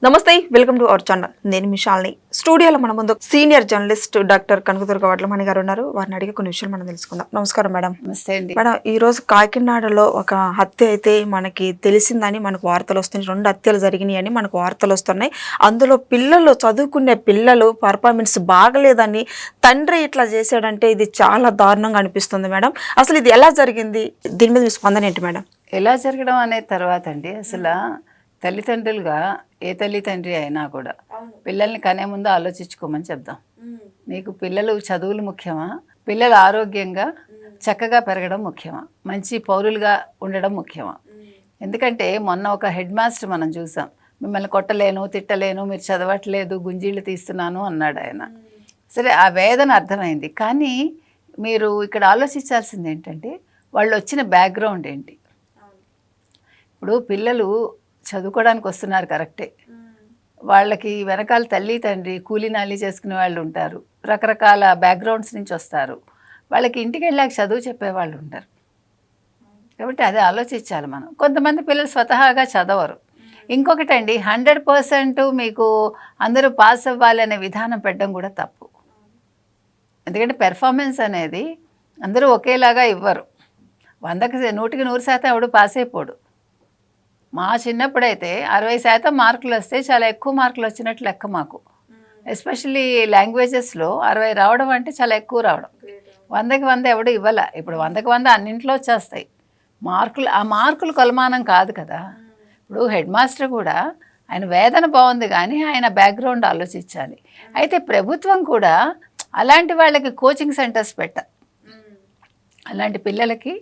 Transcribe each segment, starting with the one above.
నమస్తే, welcome to our channel. నేను మీ శాలిని. స్టూడియోలో మన ముందు senior journalist doctor Kanakadurga Vadlamani గారు ఉన్నారు. వారిని అడిగే కొన్ని విషయాలు మనం తెలుసుకుందాం. నమస్కారం మేడం. నమస్తే అండి. మేడం, ఈ రోజు కాకినాడలో ఒక హత్య అయితే మనకి తెలిసిందని మనకు వార్తలు వస్తున్నాయి. 2 హత్యలు జరిగినాయి అని మనకు వార్తలు వస్తున్నాయి. అందులో పిల్లలు, చదువుకునే పిల్లలు పర్ఫార్మెన్స్ బాగలేదని తండ్రి ఇట్లా చేశాడంటే ఇది చాలా దారుణంగా అనిపిస్తుంది మేడం. అసలు ఇది ఎలా జరిగింది? దీని మీద మీ స్పందన ఏంటి మేడం? ఎలా జరగడం అనే తర్వాత అండి, అసలు తల్లిదండ్రులుగా ఏ తల్లిదండ్రి అయినా కూడా పిల్లల్ని కనే ముందు ఆలోచించుకోమని చెప్దాం. నీకు పిల్లలు చదువులు ముఖ్యమా, పిల్లలు ఆరోగ్యంగా చక్కగా పెరగడం ముఖ్యమా, మంచి పౌరులుగా ఉండడం ముఖ్యమా? ఎందుకంటే మొన్న ఒక హెడ్ మాస్టర్ మనం చూసాం, మిమ్మల్ని కొట్టలేను, తిట్టలేను, మీరు చదవట్లేదు, గుంజీళ్ళు తీస్తున్నాను అన్నాడు ఆయన. సరే, ఆ వేదన అర్థమైంది. కానీ మీరు ఇక్కడ ఆలోచించాల్సింది ఏంటంటే వాళ్ళు వచ్చిన బ్యాక్గ్రౌండ్ ఏంటి. ఇప్పుడు పిల్లలు చదువుకోవడానికి వస్తున్నారు, కరెక్టే. వాళ్ళకి వెనకాల తల్లి తండ్రి కూలీ నాలి చేసుకునే వాళ్ళు ఉంటారు, రకరకాల బ్యాక్గ్రౌండ్స్ నుంచి వస్తారు. వాళ్ళకి ఇంటికి వెళ్ళాక చదువు చెప్పేవాళ్ళు ఉంటారు. కాబట్టి అదే ఆలోచించాలి మనం. కొంతమంది పిల్లలు స్వతహాగా చదవరు. ఇంకొకటండి, 100% మీకు అందరూ పాస్ అవ్వాలి అనే విధానం పెట్టడం కూడా తప్పు. ఎందుకంటే పెర్ఫార్మెన్స్ అనేది అందరూ ఒకేలాగా ఇవ్వరు. 100కి 100% ఎవడు పాస్ అయిపోడు. మా చిన్నప్పుడైతే 60% మార్కులు వస్తే చాలా ఎక్కువ మార్కులు వచ్చినట్లు లెక్క మాకు. ఎస్పెషల్లీ లాంగ్వేజెస్లో 60 రావడం అంటే చాలా ఎక్కువ రావడం. 100కి 100 ఎవడు ఇవ్వాల. ఇప్పుడు 100కి 100 అన్నింట్లో వచ్చేస్తాయి మార్కులు. ఆ మార్కులు కొలమానం కాదు కదా. ఇప్పుడు హెడ్ మాస్టర్ కూడా ఆయన వేదన బాగుంది, కానీ ఆయన బ్యాక్గ్రౌండ్ ఆలోచించాలి. అయితే ప్రభుత్వం కూడా అలాంటి వాళ్ళకి కోచింగ్ సెంటర్స్ పెట్టాలి. అలాంటి పిల్లలకి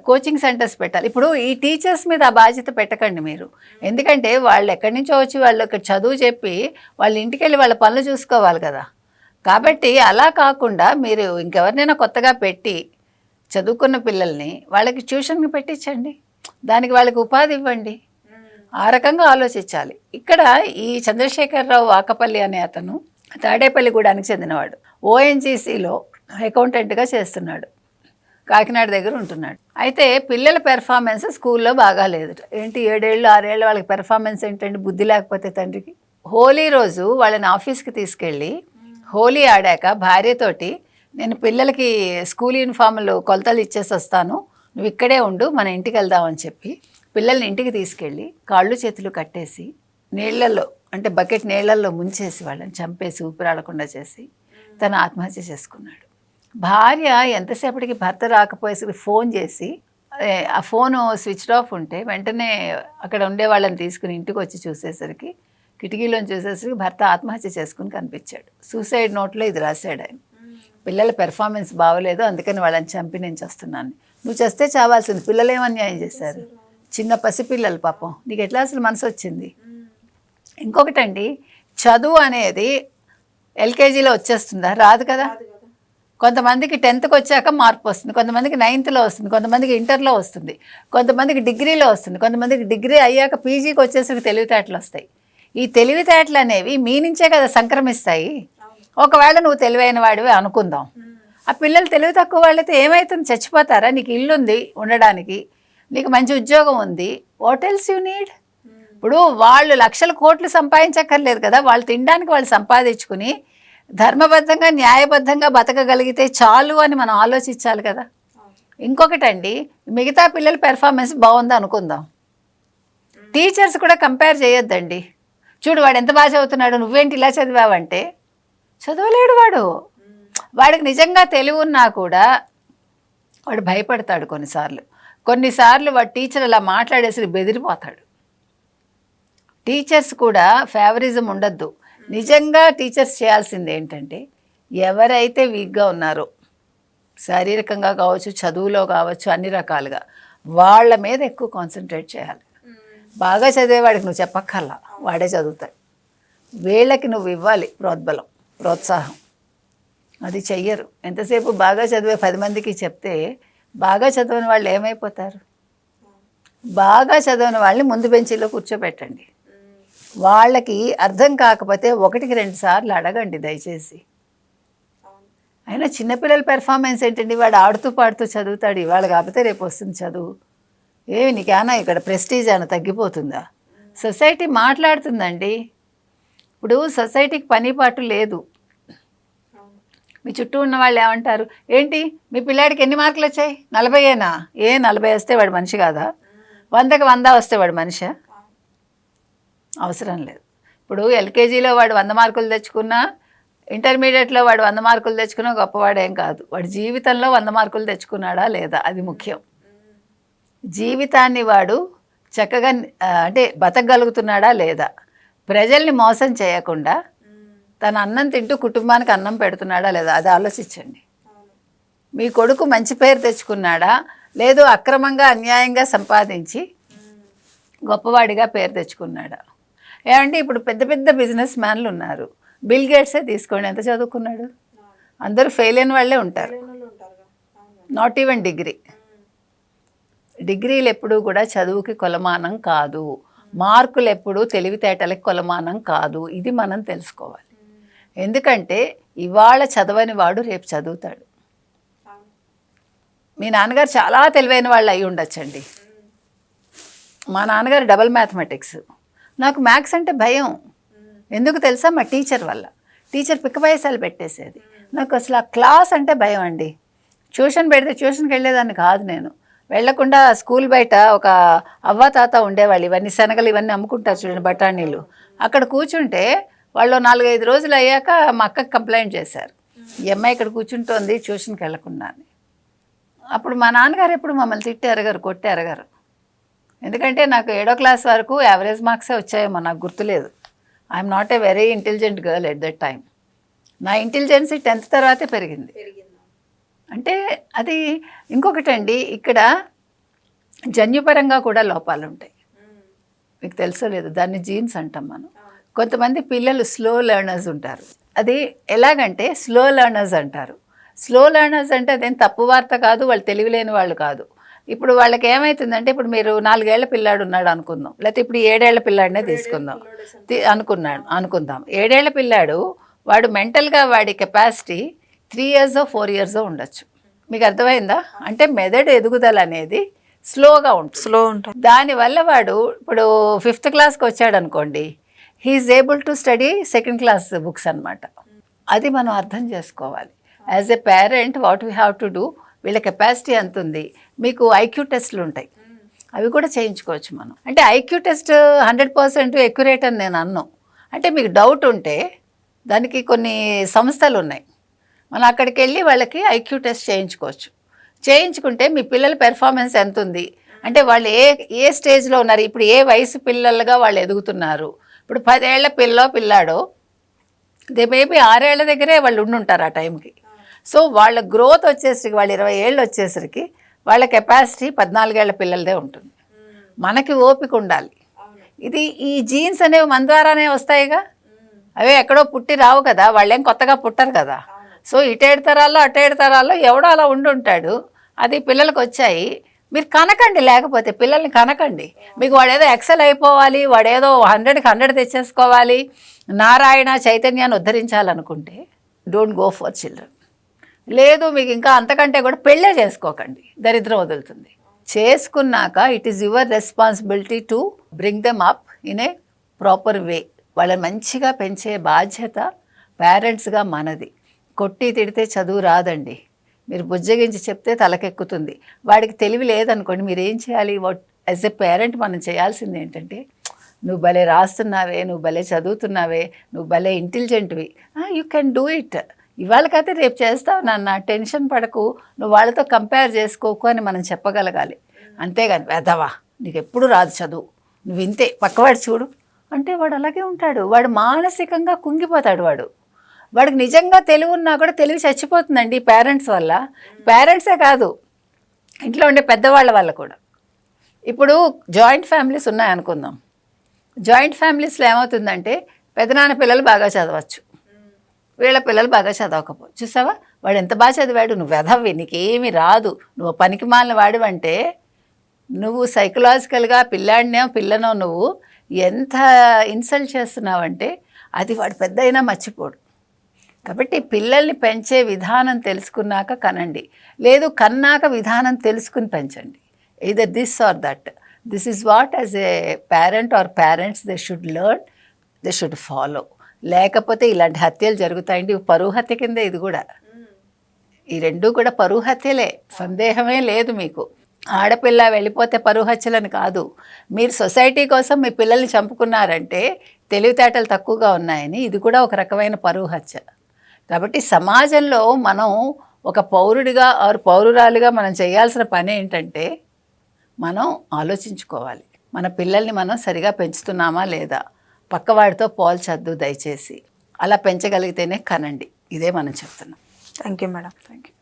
కోచింగ్ సెంటర్స్ పెట్టాలి. ఇప్పుడు ఈ టీచర్స్ మీద ఆ బాధ్యత పెట్టకండి మీరు. ఎందుకంటే వాళ్ళు ఎక్కడి నుంచో వచ్చి వాళ్ళకి చదువు చెప్పి వాళ్ళ ఇంటికి వెళ్ళి వాళ్ళ పనులు చూసుకోవాలి కదా. కాబట్టి అలా కాకుండా మీరు ఇంకెవరినైనా కొత్తగా పెట్టి చదువుకున్న పిల్లల్ని వాళ్ళకి ట్యూషన్కి పెట్టించండి, దానికి వాళ్ళకి ఉపాధి ఇవ్వండి. ఆ రకంగా ఆలోచించాలి. ఇక్కడ ఈ చంద్రశేఖరరావు వాకపల్లి అనే అతను తాడేపల్లిగూడానికి చెందినవాడు. ఓఎన్జీసీలో అకౌంటెంట్గా చేస్తున్నాడు, కాకినాడ దగ్గర ఉంటున్నాడు. అయితే పిల్లల పెర్ఫార్మెన్స్ స్కూల్లో బాగా లేదు. ఏంటి 7 ఏళ్ళు 6 ఏళ్ళు వాళ్ళకి పెర్ఫార్మెన్స్ ఏంటంటే బుద్ధి లేకపోతే తండ్రికి. హోలీ రోజు వాళ్ళని ఆఫీస్కి తీసుకెళ్ళి హోలీ ఆడాక భార్యతోటి, నేను పిల్లలకి స్కూల్ యూనిఫామ్లు కొలతలు ఇచ్చేసి వస్తాను, నువ్వు ఇక్కడే ఉండు, మన ఇంటికి వెళ్దామని చెప్పి పిల్లల్ని ఇంటికి తీసుకెళ్ళి కాళ్ళు చేతులు కట్టేసి నీళ్లలో, అంటే బకెట్ నీళ్లలో ముంచేసి వాళ్ళని చంపేసి ఊపిరాడకుండా చేసి తను ఆత్మహత్య చేసుకున్నాడు. భార్య ఎంతసేపటికి భర్త రాకపోయేసరికి ఫోన్ చేసి, ఆ ఫోను స్విచ్ ఆఫ్ ఉంటే వెంటనే అక్కడ ఉండే వాళ్ళని తీసుకుని ఇంటికి వచ్చి చూసేసరికి, కిటికీలోని చూసేసరికి భర్త ఆత్మహత్య చేసుకుని కనిపించాడు. సూసైడ్ నోట్లో ఇది రాశాడు ఆయన. పిల్లల పెర్ఫార్మెన్స్ బాగోలేదు, అందుకని వాళ్ళని చంపి నేను చేస్తున్నాను. నువ్వు చేస్తే చావాల్సింది, పిల్లలు ఏమన్యాయం చేశారు, చిన్న పసిపిల్లలు పాపం. నీకు ఎట్లా అసలు మనసు వచ్చింది? ఇంకొకటండి, చదువు అనేది ఎల్కేజీలో వచ్చేస్తుందా? రాదు కదా. కొంతమందికి 10th వచ్చాక మార్పు వస్తుంది, కొంతమందికి 9thలో వస్తుంది, కొంతమందికి ఇంటర్లో వస్తుంది, కొంతమందికి డిగ్రీలో వస్తుంది, కొంతమందికి డిగ్రీ అయ్యాక పీజీకి వచ్చేసరికి తెలివితేటలు వస్తాయి. ఈ తెలివితేటలు అనేవి మీ నుంచే కదా సంక్రమిస్తాయి. ఒకవేళ నువ్వు తెలివైన వాడివి అనుకుందాం, ఆ పిల్లలు తెలివి తక్కువ వాళ్ళైతే ఏమవుతుంది? చచ్చిపోతారా? నీకు ఇల్లు ఉంది ఉండడానికి, నీకు మంచి ఉద్యోగం ఉంది, వాట్ ఎల్స్ యూ నీడ్? ఇప్పుడు వాళ్ళు లక్షల కోట్లు సంపాదించక్కర్లేదు కదా, వాళ్ళు తినడానికి వాళ్ళు సంపాదించుకుని ధర్మబద్ధంగా న్యాయబద్ధంగా బతకగలిగితే చాలు అని మనం ఆలోచించాలి కదా. ఇంకొకటండి, మిగతా పిల్లల పెర్ఫార్మెన్స్ బాగుంది అనుకుందాం, టీచర్స్ కూడా కంపేర్ చేయొద్దండి. చూడు వాడు ఎంత బాగా చదువుతున్నాడు, నువ్వేంటి ఇలా చదివావంటే చదవలేడు వాడు. వాడికి నిజంగా తెలివి ఉన్నా కూడా వాడు భయపడతాడు కొన్నిసార్లు వాడు టీచర్ అలా మాట్లాడేసి బెదిరిపోతాడు. టీచర్స్ కూడా ఫేవరిజం ఉండద్దు. నిజంగా టీచర్స్ చేయాల్సింది ఏంటంటే, ఎవరైతే వీక్గా ఉన్నారో శారీరకంగా కావచ్చు, చదువులో కావచ్చు, అన్ని రకాలుగా వాళ్ళ మీద ఎక్కువ కాన్సన్ట్రేట్ చేయాలి. బాగా చదివేవాడికి నువ్వు చెప్పక్కర్లా, వాడే చదువుతాడు. వీళ్ళకి నువ్వు ఇవ్వాలి ప్రోద్బలం, ప్రోత్సాహం. అది చెయ్యరు. ఎంతసేపు బాగా చదివే 10 మందికి చెప్తే బాగా చదవని వాళ్ళు ఏమైపోతారు? బాగా చదవని వాళ్ళని ముందు బెంచీలో కూర్చోబెట్టండి. వాళ్ళకి అర్థం కాకపోతే 1కి 2 సార్లు అడగండి దయచేసి. అయినా చిన్నపిల్లల పెర్ఫార్మెన్స్ ఏంటండి, వాడు ఆడుతూ పాడుతూ చదువుతాడు, ఇవాళ కాకపోతే రేపు వస్తుంది చదువు. నీకేనా ఇక్కడ ప్రెస్టీజ్ అని తగ్గిపోతుందా? సొసైటీ మాట్లాడుతుందండి. ఇప్పుడు సొసైటీకి పని పాటు లేదు. మీ చుట్టూ ఉన్న వాళ్ళు ఏమంటారు, ఏంటి మీ పిల్లాడికి ఎన్ని మార్కులు వచ్చాయి, 40ఏనా? 40 వస్తే వాడు మనిషి కాదా? 100కి 100 వస్తే వాడు మనిషా? అవసరం లేదు. ఇప్పుడు ఎల్కేజీలో వాడు 100 మార్కులు తెచ్చుకున్నా, ఇంటర్మీడియట్లో వాడు 100 మార్కులు తెచ్చుకున్నా గొప్పవాడేం కాదు. వాడు జీవితంలో 100 మార్కులు తెచ్చుకున్నాడా లేదా, అది ముఖ్యం. జీవితాన్ని వాడు చక్కగా అంటే బతకగలుగుతున్నాడా లేదా, ప్రజల్ని మోసం చేయకుండా తన అన్నం తింటూ కుటుంబానికి అన్నం పెడుతున్నాడా లేదా, అది ఆలోచించండి. మీ కొడుకు మంచి పేరు తెచ్చుకున్నాడా, లేదు అక్రమంగా అన్యాయంగా సంపాదించి గొప్పవాడిగా పేరు తెచ్చుకున్నాడా? ఏమంటే ఇప్పుడు పెద్ద పెద్ద బిజినెస్ మ్యాన్లు ఉన్నారు. బిల్ గేట్సే తీసుకోండి, ఎంత చదువుకున్నాడు? అందరూ ఫెయిల్ అయిన వాళ్ళే ఉంటారు. Not even degree. డిగ్రీలు ఎప్పుడూ కూడా చదువుకి కొలమానం కాదు. మార్కులు ఎప్పుడూ తెలివితేటలకి కొలమానం కాదు. ఇది మనం తెలుసుకోవాలి. ఎందుకంటే ఇవాళ చదవని వాడు రేపు చదువుతాడు. మీ నాన్నగారు చాలా తెలివైన వాళ్ళు అయి ఉండొచ్చండి. మా నాన్నగారు డబుల్ మ్యాథమెటిక్స్. నాకు మ్యాథ్స్ అంటే భయం. ఎందుకు తెలుసా? మా టీచర్ వల్ల. టీచర్ పిక్క పైసలు పెట్టేసేది. నాకు అసలు ఆ క్లాస్ అంటే భయం అండి. ట్యూషన్ పెడితే ట్యూషన్కి వెళ్ళేదాన్ని కాదు నేను. వెళ్లకుండా స్కూల్ బయట ఒక అవ్వ తాత ఉండేవాళ్ళు, ఇవన్నీ శనగలు ఇవన్నీ అమ్ముకుంటారు చూడండి, బఠానీలు. అక్కడ కూర్చుంటే వాళ్ళు 4-5 రోజులు అయ్యాక మా అక్కకి కంప్లైంట్ చేశారు, ఈ అమ్మాయి ఇక్కడ కూర్చుంటోంది ట్యూషన్కి వెళ్లకుండా అని. అప్పుడు మా నాన్నగారు ఎప్పుడు మమ్మల్ని తిట్టి అరగారు, కొట్టి అరగారు. ఎందుకంటే నాకు 7వ క్లాస్ వరకు యావరేజ్ మార్క్సే వచ్చాయేమో, నాకు గుర్తులేదు. I'm not a very intelligent girl at that time. నా ఇంటెలిజెన్సీ 10th తర్వాతే పెరిగింది. అంటే అది ఇంకొకటండి, ఇక్కడ జన్యుపరంగా కూడా లోపాలు ఉంటాయి. మీకు తెలుసో లేదు, దాన్ని జీన్స్ అంటాం మనం. కొంతమంది పిల్లలు స్లో లెర్నర్స్ ఉంటారు. అది ఎలాగంటే స్లో లెర్నర్స్ అంటారు. స్లో లెర్నర్స్ అంటే అదేం తప్పు వార్త కాదు, వాళ్ళు తెలివిలేని వాళ్ళు కాదు. ఇప్పుడు వాళ్ళకి ఏమవుతుందంటే, ఇప్పుడు మీరు 4 ఏళ్ల పిల్లాడు ఉన్నాడు అనుకుందాం, లేకపోతే ఇప్పుడు 7 ఏళ్ల పిల్లాడినే తీసుకుందాం అనుకుందాం. 7 ఏళ్ల పిల్లాడు వాడు మెంటల్గా వాడి కెపాసిటీ 3 years 4 years ఉండొచ్చు. మీకు అర్థమైందా? అంటే మెదడు ఎదుగుదల అనేది స్లోగా ఉంటుంది. దానివల్ల వాడు ఇప్పుడు 5th క్లాస్కి వచ్చాడు అనుకోండి, he's able to study 2nd class books అనమాట. అది మనం అర్థం చేసుకోవాలి. As a parent what we have to do, వీళ్ళ కెపాసిటీ ఎంత ఉంది. మీకు ఐక్యూ టెస్ట్లు ఉంటాయి, అవి కూడా చేయించుకోవచ్చు మనం. అంటే ఐక్యూ టెస్ట్ 100% ఎక్యురేట్ అని నేను అన్నాను. అంటే మీకు డౌట్ ఉంటే దానికి కొన్ని సంస్థలు ఉన్నాయి, మనం అక్కడికి వెళ్ళి వాళ్ళకి ఐక్యూ టెస్ట్ చేయించుకోవచ్చు. చేయించుకుంటే మీ పిల్లల పెర్ఫార్మెన్స్ ఎంత ఉంది, అంటే వాళ్ళు ఏ స్టేజ్లో ఉన్నారు, ఇప్పుడు ఏ వయసు పిల్లలుగా వాళ్ళు ఎదుగుతున్నారు. ఇప్పుడు 10 ఏళ్ల పిల్లాడో దే మేబీ 6 ఏళ్ల దగ్గరే వాళ్ళు ఉండుంటారు ఆ టైంకి. సో వాళ్ళ గ్రోత్ వచ్చేసరికి, వాళ్ళు 20 ఏళ్ళు వచ్చేసరికి వాళ్ళ కెపాసిటీ 14 ఏళ్ల పిల్లలదే ఉంటుంది. మనకి ఓపిక ఉండాలి. ఇది ఈ జీన్స్ అనేవి మన ద్వారానే వస్తాయిగా, అవే ఎక్కడో పుట్టి రావు కదా, వాళ్ళేం కొత్తగా పుట్టరు కదా. సో ఇటు 7 తరాల్లో అటు 7 తరాల్లో ఎవడో అలా ఉండుంటాడు, అది పిల్లలకు వచ్చాయి. మీరు కనకండి, లేకపోతే పిల్లల్ని కనకండి. మీకు వాడేదో ఎక్సెల్ అయిపోవాలి, వాడేదో 100కి 100 తెచ్చేసుకోవాలి, నారాయణ చైతన్యాన్ని ఉద్ధరించాలనుకుంటే డోంట్ గో ఫర్ చిల్డ్రన్. లేదు మీకు ఇంకా అంతకంటే కూడా పెళ్ళే చేసుకోకండి, దరిద్రం వదులుతుంది. చేసుకున్నాక it is your responsibility to bring them up in a proper way. వాళ్ళని మంచిగా పెంచే బాధ్యత పేరెంట్స్గా మనది. కొట్టి తిడితే చదువు రాదండి, మీరు బుజ్జగించి చెప్తే తలకెక్కుతుంది. వాడికి తెలివి లేదనుకోండి, మీరు ఏం చేయాలి? యాజ్ ఎ పేరెంట్ మనం చేయాల్సింది ఏంటంటే, నువ్వు భలే రాస్తున్నావే, నువ్వు భలే చదువుతున్నావే, నువ్వు భలే ఇంటెలిజెంట్వి, యూ కెన్ డూ ఇట్, ఇవాళకైతే రేపు చేస్తావు నాన్న, టెన్షన్ పడకు, నువ్వు వాళ్ళతో కంపేర్ చేసుకోకు అని మనం చెప్పగలగాలి. అంతేగాని వెదవా నీకు ఎప్పుడు రాదు చదువు, నువ్వు ఇంతే, పక్కవాడు చూడు అంటే వాడు అలాగే ఉంటాడు. వాడు మానసికంగా కుంగిపోతాడు. వాడికి నిజంగా తెలివి ఉన్నా కూడా తెలివి చచ్చిపోతుందండి పేరెంట్స్ వల్ల. పేరెంట్సే కాదు, ఇంట్లో ఉండే పెద్దవాళ్ళ వల్ల కూడా. ఇప్పుడు జాయింట్ ఫ్యామిలీస్ ఉన్నాయనుకుందాం. జాయింట్ ఫ్యామిలీస్లో ఏమవుతుందంటే, పెదనాన్న పిల్లలు బాగా చదవచ్చు, వీళ్ళ పిల్లలు బాగా చదవకపోవచ్చు. చూసావా వాడు ఎంత బాగా చదివాడు, నువ్వు వెధవి, నీకేమీ రాదు, నువ్వు పనికి మాలిన వాడివంటే, నువ్వు సైకలాజికల్గా పిల్లనో నువ్వు ఎంత ఇన్సల్ట్ చేస్తున్నావంటే అది వాడు పెద్ద అయినా మర్చిపోడు. కాబట్టి పిల్లల్ని పెంచే విధానం తెలుసుకున్నాక కనండి, లేదు కన్నాక విధానం తెలుసుకుని పెంచండి. Either this or that. This is what as a parent or parents they should learn, they should follow. లేకపోతే ఇలాంటి హత్యలు జరుగుతాయండి. పరువు హత్య కింద ఇది కూడా. ఈ రెండూ కూడా పరువు హత్యలే, సందేహమే లేదు మీకు. ఆడపిల్ల వెళ్ళిపోతే పరువు హత్యలని కాదు. మీరు సొసైటీ కోసం మీ పిల్లల్ని చంపుకున్నారంటే తెలివితేటలు తక్కువగా ఉన్నాయని ఇది కూడా ఒక రకమైన పరువు హత్య. కాబట్టి సమాజంలో మనం ఒక పౌరుడిగా ఆరు పౌరురాలుగా మనం చేయాల్సిన పని ఏంటంటే మనం ఆలోచించుకోవాలి. మన పిల్లల్ని మనం సరిగా పెంచుతున్నామా లేదా, పక్కవాడితో పోల్చొద్దు దయచేసి. అలా పెంచగలిగితేనే కనండి. ఇదే మనం చెప్తున్నాం. Thank you madam. Thank you.